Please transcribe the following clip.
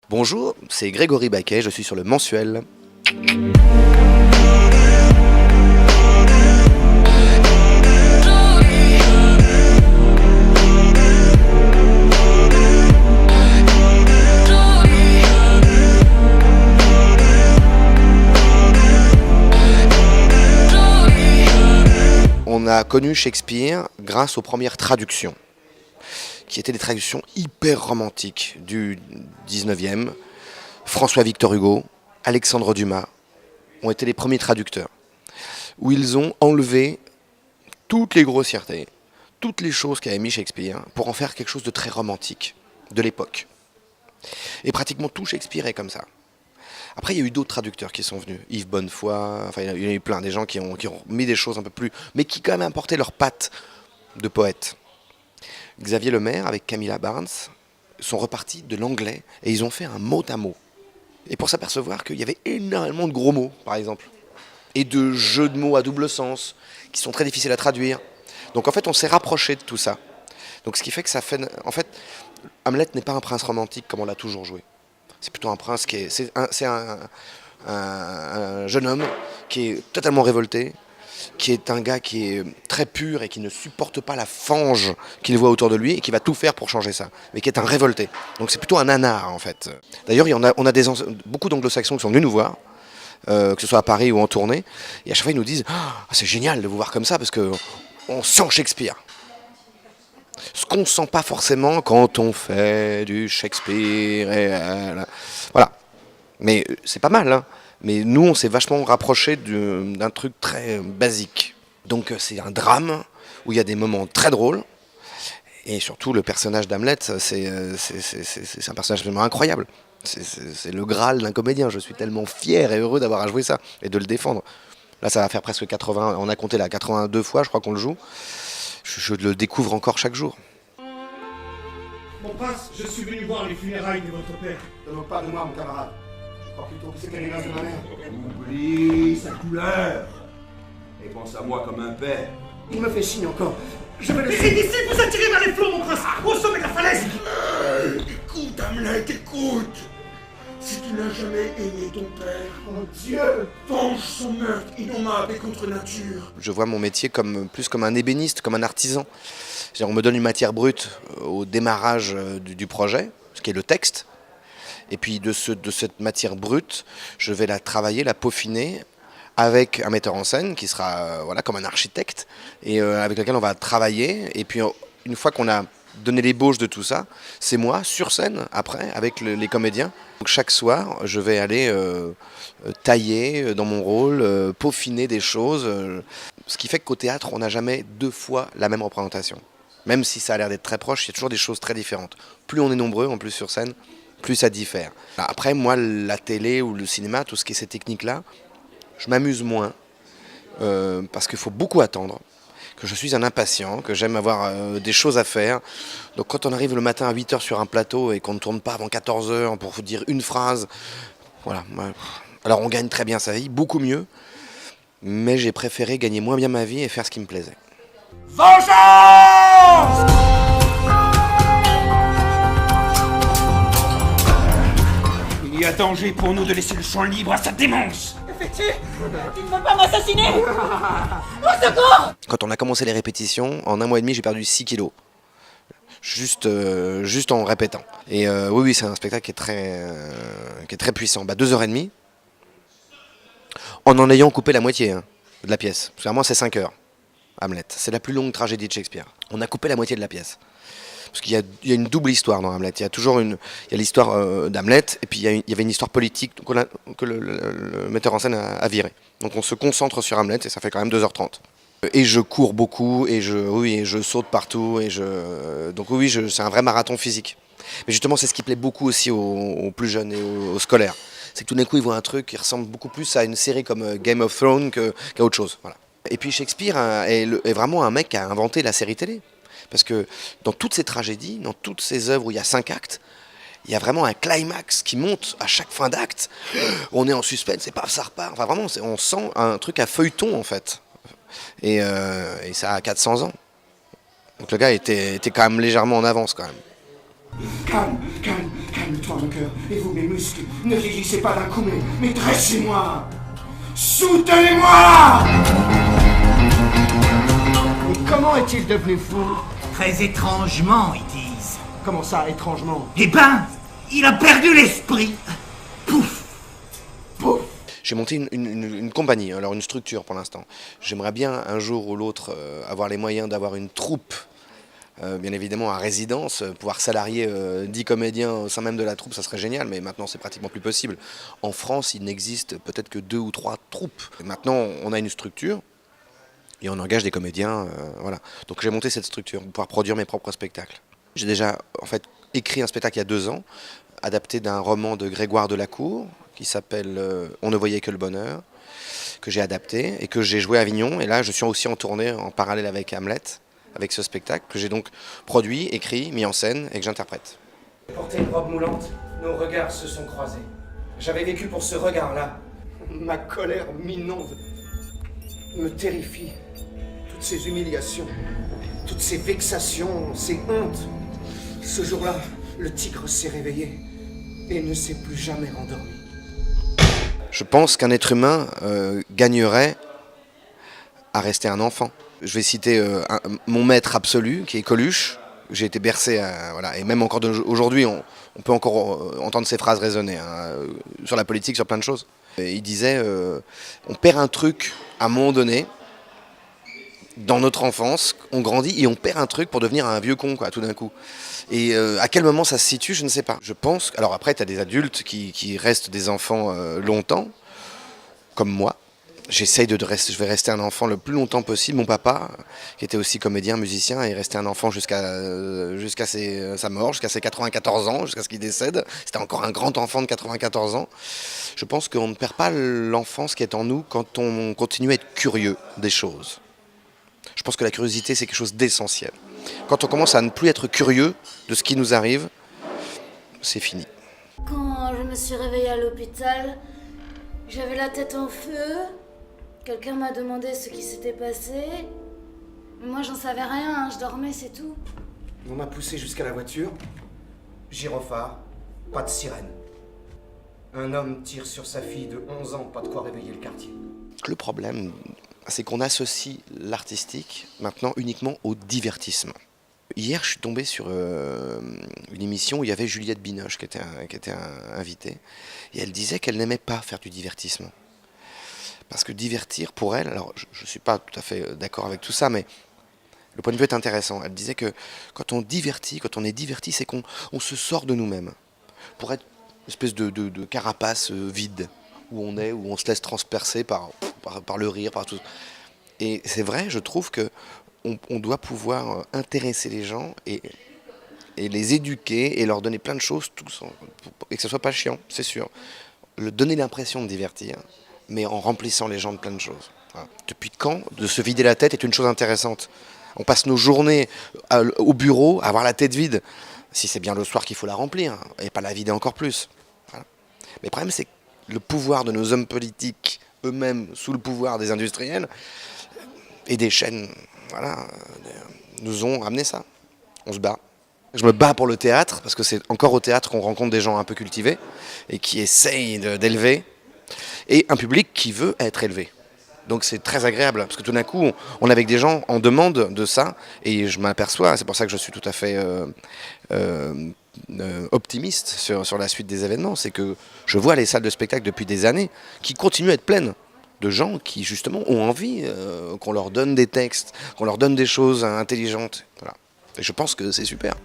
Bonjour, c'est Grégory Baquet, je suis sur le Mensuel. On a connu Shakespeare grâce aux premières traductions, qui étaient des traductions hyper romantiques du 19e. François-Victor Hugo, Alexandre Dumas ont été les premiers traducteurs, où ils ont enlevé toutes les grossièretés, toutes les choses qu'avait mis Shakespeare, pour en faire quelque chose de très romantique, de l'époque. Et pratiquement tout Shakespeare est comme ça. Après, il y a eu d'autres traducteurs qui sont venus. Yves Bonnefoy, enfin, il y a eu plein, des gens qui ont mis des choses un peu plus... mais qui quand même apportaient leur patte de poète. Xavier Lemaire, avec Camilla Barnes, sont repartis de l'anglais et ils ont fait un mot à mot. Et pour s'apercevoir qu'il y avait énormément de gros mots, par exemple, et de jeux de mots à double sens, qui sont très difficiles à traduire. Donc en fait, on s'est rapproché de tout ça. Donc ce qui fait que ça fait... En fait, Hamlet n'est pas un prince romantique comme on l'a toujours joué. C'est plutôt un prince qui est... C'est un jeune homme qui est totalement révolté, qui est un gars qui est très pur et qui ne supporte pas la fange qu'il voit autour de lui et qui va tout faire pour changer ça, mais qui est un révolté. Donc c'est plutôt un nanar en fait. D'ailleurs, on a beaucoup d'anglo-saxons qui sont venus nous voir, que ce soit à Paris ou en tournée, et à chaque fois ils nous disent « c'est génial de vous voir comme ça parce qu'on sent Shakespeare ». Ce qu'on ne sent pas forcément quand on fait du Shakespeare. Voilà. Mais c'est pas mal, hein. Mais nous, on s'est vachement rapproché d'un truc très basique. Donc c'est un drame où il y a des moments très drôles. Et surtout, le personnage d'Hamlet, c'est un personnage absolument incroyable. C'est le Graal d'un comédien. Je suis tellement fier et heureux d'avoir à jouer ça et de le défendre. Là, ça va faire presque 80, on a compté là 82 fois, je crois qu'on le joue. Je le découvre encore chaque jour. Mon prince, je suis venu voir les funérailles de votre père. Ne moque pas de moi, mon camarade. Je crois plutôt que c'est qu'elle est de ma mère. Oublie sa couleur. Et pense à moi comme un père. Il me fait signe encore. Je vais laisser d'ici, vous attirez vers les flots, mon prince, au sommet de la falaise. Écoute, Hamlet, écoute. Si tu n'as jamais aimé ton père, mon Dieu, venge son meurtre innommable et contre nature. Je vois mon métier plus comme un ébéniste, comme un artisan. On me donne une matière brute au démarrage du projet, ce qui est le texte. Et puis de cette matière brute, je vais la travailler, la peaufiner avec un metteur en scène qui sera comme un architecte et avec lequel on va travailler. Et puis une fois qu'on a donné l'ébauche de tout ça, c'est moi sur scène après avec les comédiens. Donc chaque soir, je vais aller tailler dans mon rôle, peaufiner des choses. Ce qui fait qu'au théâtre, on n'a jamais deux fois la même représentation. Même si ça a l'air d'être très proche, il y a toujours des choses très différentes. Plus on est nombreux, en plus sur scène, plus ça diffère. Après, moi, la télé ou le cinéma, tout ce qui est ces techniques-là, je m'amuse moins parce qu'il faut beaucoup attendre, que je suis un impatient, que j'aime avoir des choses à faire. Donc quand on arrive le matin à 8h sur un plateau et qu'on ne tourne pas avant 14h pour vous dire une phrase, voilà. Alors on gagne très bien sa vie, beaucoup mieux, mais j'ai préféré gagner moins bien ma vie et faire ce qui me plaisait. Vengeance! Il y a danger pour nous de laisser le champ libre à sa démence. Fais-tu? Tu ne veux pas m'assassiner? Au secours! Quand on a commencé les répétitions, en 1 mois et demi, j'ai perdu 6 kilos. Juste en répétant. Et oui, c'est un spectacle qui est très puissant. 2h30, en ayant coupé la moitié de la pièce. Parce que vraiment, c'est 5 heures, Hamlet. C'est la plus longue tragédie de Shakespeare. On a coupé la moitié de la pièce. Parce qu'il y a une double histoire dans Hamlet. Il y a l'histoire d'Hamlet, et puis il y avait une histoire politique que le metteur en scène a viré. Donc on se concentre sur Hamlet, et ça fait quand même 2h30. Et je cours beaucoup, et je saute partout, donc oui, c'est un vrai marathon physique. Mais justement, c'est ce qui plaît beaucoup aussi aux plus jeunes et aux scolaires. C'est que tout d'un coup, ils voient un truc qui ressemble beaucoup plus à une série comme Game of Thrones qu'à autre chose. Voilà. Et puis Shakespeare est vraiment un mec qui a inventé la série télé. Parce que dans toutes ces tragédies, dans toutes ces œuvres où il y a 5 actes, il y a vraiment un climax qui monte à chaque fin d'acte. On est en suspense et paf, ça repart. Enfin vraiment, on sent un truc à feuilleton en fait. Et ça a 400 ans. Donc le gars était quand même légèrement en avance quand même. Calme-toi mon cœur, et vous mes muscles, ne vieillissez pas d'un coup, mais dressez-moi. Soutenez-moi. Et comment est-il devenu fou? Très étrangement, ils disent. Comment ça, étrangement? Eh ben, il a perdu l'esprit. Pouf. Pouf. J'ai monté une compagnie, alors une structure pour l'instant. J'aimerais bien un jour ou l'autre avoir les moyens d'avoir une troupe, bien évidemment à résidence, pouvoir salarier 10 comédiens au sein même de la troupe, ça serait génial, mais maintenant c'est pratiquement plus possible. En France, il n'existe peut-être que 2 ou 3 troupes. Et maintenant, on a une structure et on engage des comédiens, voilà. Donc j'ai monté cette structure pour pouvoir produire mes propres spectacles. J'ai déjà en fait écrit un spectacle il y a 2 ans, adapté d'un roman de Grégoire Delacour, qui s'appelle On ne voyait que le bonheur, que j'ai adapté et que j'ai joué à Avignon. Et là, je suis aussi en tournée en parallèle avec Hamlet, avec ce spectacle, que j'ai donc produit, écrit, mis en scène et que j'interprète. J'ai porté une robe moulante, nos regards se sont croisés. J'avais vécu pour ce regard-là. Ma colère m'inonde, me terrifie. Toutes ces humiliations, toutes ces vexations, ces hontes. Ce jour-là, le tigre s'est réveillé et ne s'est plus jamais rendormi. Je pense qu'un être humain gagnerait à rester un enfant. Je vais citer mon maître absolu, qui est Coluche. J'ai été bercé, voilà, et même encore aujourd'hui, on peut encore entendre ces phrases résonner sur la politique, sur plein de choses. Et il disait, on perd un truc à un moment donné, dans notre enfance, on grandit et on perd un truc pour devenir un vieux con, quoi, tout d'un coup. Et à quel moment ça se situe, je ne sais pas. Je pense. Alors après, tu as des adultes qui restent des enfants longtemps, comme moi. Je vais rester un enfant le plus longtemps possible. Mon papa, qui était aussi comédien, musicien, est resté un enfant jusqu'à sa mort, jusqu'à ses 94 ans, jusqu'à ce qu'il décède. C'était encore un grand enfant de 94 ans. Je pense qu'on ne perd pas l'enfance qui est en nous quand on continue à être curieux des choses. Je pense que la curiosité, c'est quelque chose d'essentiel. Quand on commence à ne plus être curieux de ce qui nous arrive, c'est fini. Quand je me suis réveillée à l'hôpital, j'avais la tête en feu. Quelqu'un m'a demandé ce qui s'était passé. Mais moi, j'en savais rien, je dormais, c'est tout. On m'a poussé jusqu'à la voiture. Gyrophare, pas de sirène. Un homme tire sur sa fille de 11 ans, pas de quoi réveiller le quartier. Le problème, c'est qu'on associe l'artistique maintenant uniquement au divertissement. Hier, je suis tombé sur une émission où il y avait Juliette Binoche qui était invitée. Et elle disait qu'elle n'aimait pas faire du divertissement. Parce que divertir, pour elle, alors je ne suis pas tout à fait d'accord avec tout ça, mais le point de vue est intéressant. Elle disait que quand on est diverti, c'est qu'on se sort de nous-mêmes. Pour être une espèce de carapace vide, où on se laisse transpercer par le rire, par tout. Et c'est vrai, je trouve que on doit pouvoir intéresser les gens et les éduquer et leur donner plein de choses, et que ce soit pas chiant, c'est sûr. Donner l'impression de divertir, mais en remplissant les gens de plein de choses. Voilà. Depuis quand de se vider la tête est une chose intéressante? On passe nos journées au bureau à avoir la tête vide. Si c'est bien le soir qu'il faut la remplir, et pas la vider encore plus. Voilà. Mais le problème, c'est que le pouvoir de nos hommes politiques, eux-mêmes sous le pouvoir des industriels, et des chaînes, voilà, nous ont ramené ça. On se bat. Je me bats pour le théâtre, parce que c'est encore au théâtre qu'on rencontre des gens un peu cultivés, et qui essayent d'élever, et un public qui veut être élevé. Donc c'est très agréable, parce que tout d'un coup, on est avec des gens en demande de ça, et je m'aperçois, c'est pour ça que je suis tout à fait optimiste sur la suite des événements, c'est que je vois les salles de spectacle depuis des années qui continuent à être pleines de gens qui justement ont envie qu'on leur donne des textes, qu'on leur donne des choses intelligentes. Voilà. Et je pense que c'est super.